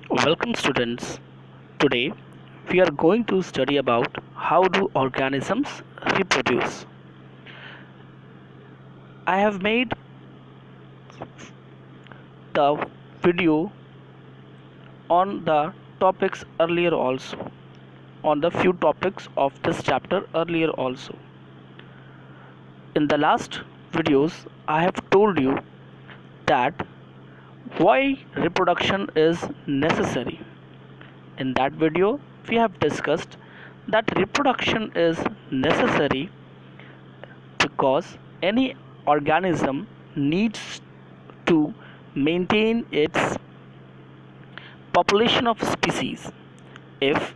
Welcome students. Today we are going to study about how do organisms reproduce. I have made the video on the topics earlier also, on the few topics of this chapter earlier also. In the last videos I have told you that why reproduction is necessary. In that video we have discussed that reproduction is necessary because any organism needs to maintain its population of species. If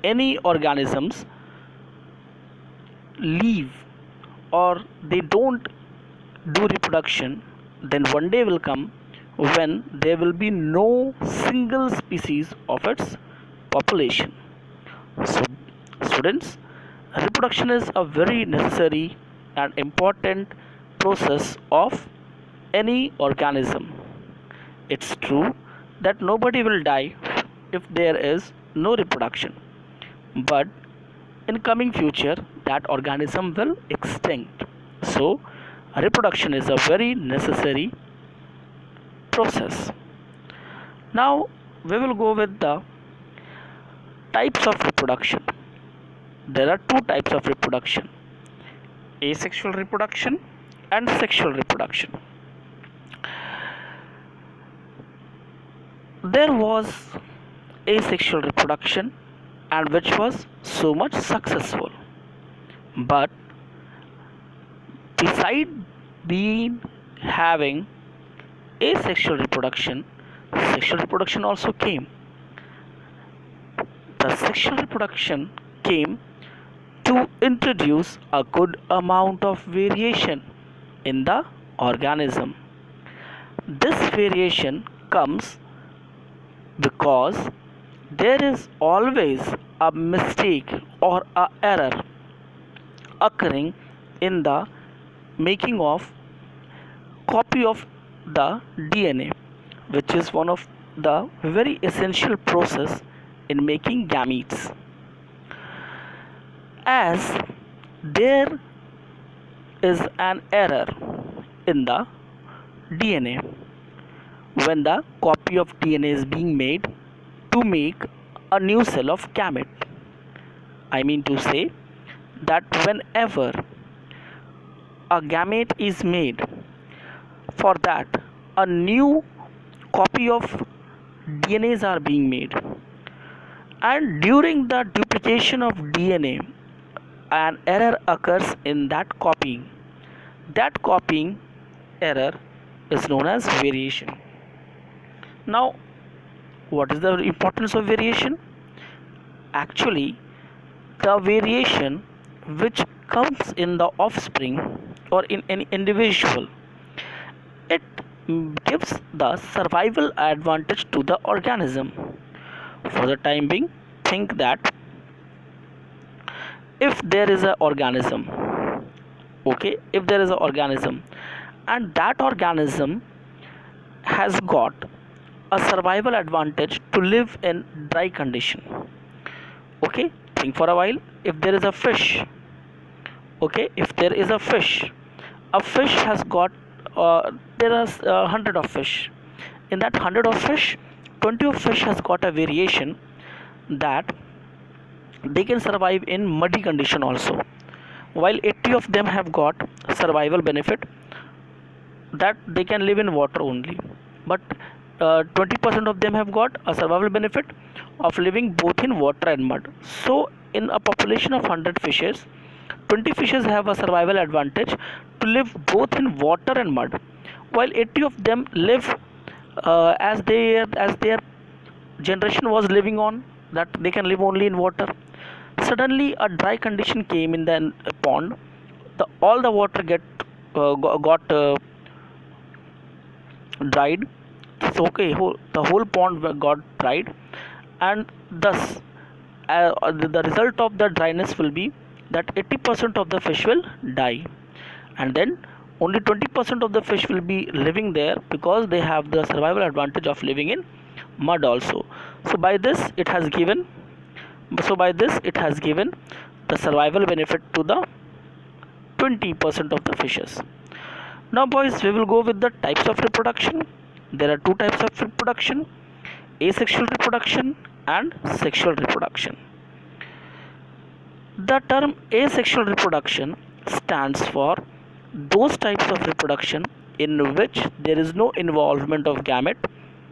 any organisms leave or they don't do reproduction, then one day will come when there will be no single species of its population. So students, reproduction is a very necessary and important process of any organism. It's true that nobody will die if there is no reproduction, but in coming future that organism will extinct. So reproduction is a very necessary process. Now we will go with the types of reproduction. There are two types of reproduction: asexual reproduction and sexual reproduction. There was asexual reproduction and which was so much successful, but beside being having asexual reproduction, sexual reproduction also came. The sexual reproduction came to introduce a good amount of variation in the organism. This variation comes because there is always a mistake or a error occurring in the making of copy of the DNA, which is one of the very essential process in making gametes. As there is an error in the DNA when the copy of DNA is being made to make a new cell of gamete. I mean to say that whenever a gamete is made, for that a new copy of DNAs are being made, and during the duplication of DNA an error occurs in that copying. That copying error is known as variation. Now what is the importance of variation? Actually, the variation which comes in the offspring or in any individual, it gives the survival advantage to the organism. For the time being, think that if there is an organism, if there is an organism and that organism has got a survival advantage to live in dry condition. Think for a while. If there is a fish, if there is a fish has got there are 100 of fish. In that 100 of fish, 20 of fish has got a variation that they can survive in muddy condition also, while 80 of them have got survival benefit that they can live in water only. But 20% of them have got a survival benefit of living both in water and mud. So in a population of 100 fishes, 20 fishes have a survival advantage to live both in water and mud, while 80 of them live as their generation was living on, that they can live only in water. Suddenly a dry condition came in the pond. All the water got dried. So the whole pond got dried, and thus the result of the dryness will be that 80% of the fish will die, and then only 20% of the fish will be living there because they have the survival advantage of living in mud also. So by this it has given the survival benefit to the 20% of the fishes. Now boys, we will go with the types of reproduction. There are two types of reproduction: asexual reproduction and sexual reproduction. The term asexual reproduction stands for those types of reproduction in which there is no involvement of gamete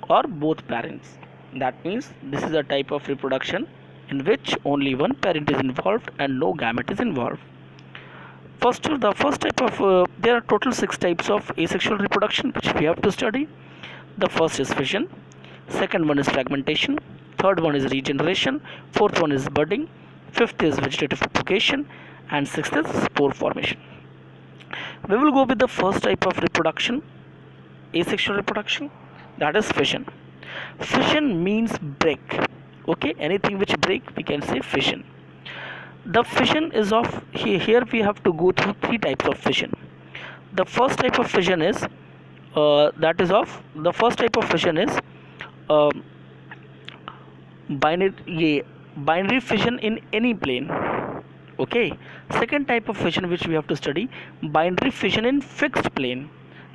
or both parents. That means this is a type of reproduction in which only one parent is involved and no gamete is involved. The first type of there are total 6 types of asexual reproduction which we have to study. The first is fission, second one is fragmentation, third one is regeneration, fourth one is budding, fifth is vegetative propagation, and sixth is spore formation. We will go with the first type of reproduction, asexual reproduction, that is fission. Fission means break. Okay, anything which break we can say fission. The fission is of here we have to go through 3 types of fission. The first type of fission is uh, binary fission in any plane. Okay, second type of fission which we have to study, binary fission in fixed plane,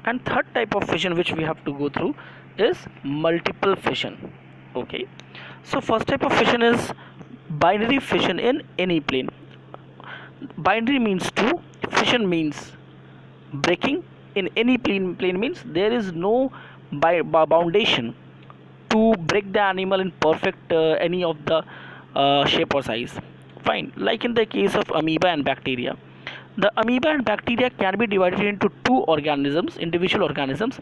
and third type of fission which we have to go through is multiple fission. Okay, so first type of fission is binary fission in any plane. Binary means 2, fission means breaking in any plane means there is no foundation to break the animal in perfect any of the shape or size. Fine, like in the case of amoeba and bacteria, the amoeba and bacteria can be divided into 2 organisms, individual organisms,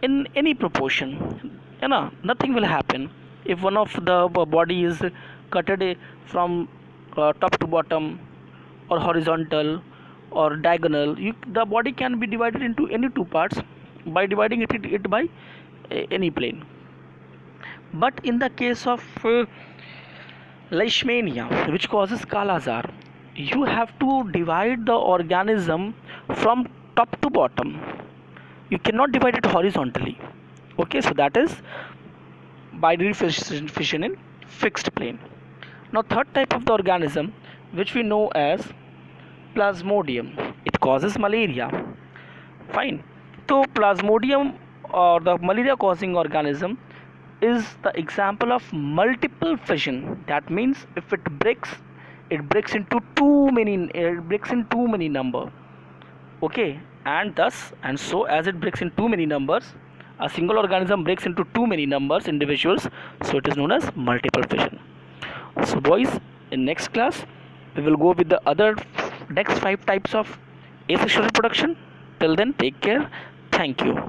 in any proportion. You know, nothing will happen if one of the body is cutted from top to bottom or horizontal or diagonal. The body can be divided into any 2 parts by dividing it by any plane. But in the case of leishmania, which causes kala azar, you have to divide the organism from top to bottom. You cannot divide it horizontally. Okay, so that is binary fission in fixed plane. Now third type of the organism which we know as plasmodium, it causes malaria. Fine, so plasmodium or the malaria causing organism is the example of multiple fission. That means if it breaks in too many number. Okay, and so as it breaks in too many numbers, a single organism breaks into too many numbers, individuals, so it is known as multiple fission. So boys, in next class we will go with the other next 5 types of asexual reproduction. Till then, take care. Thank you.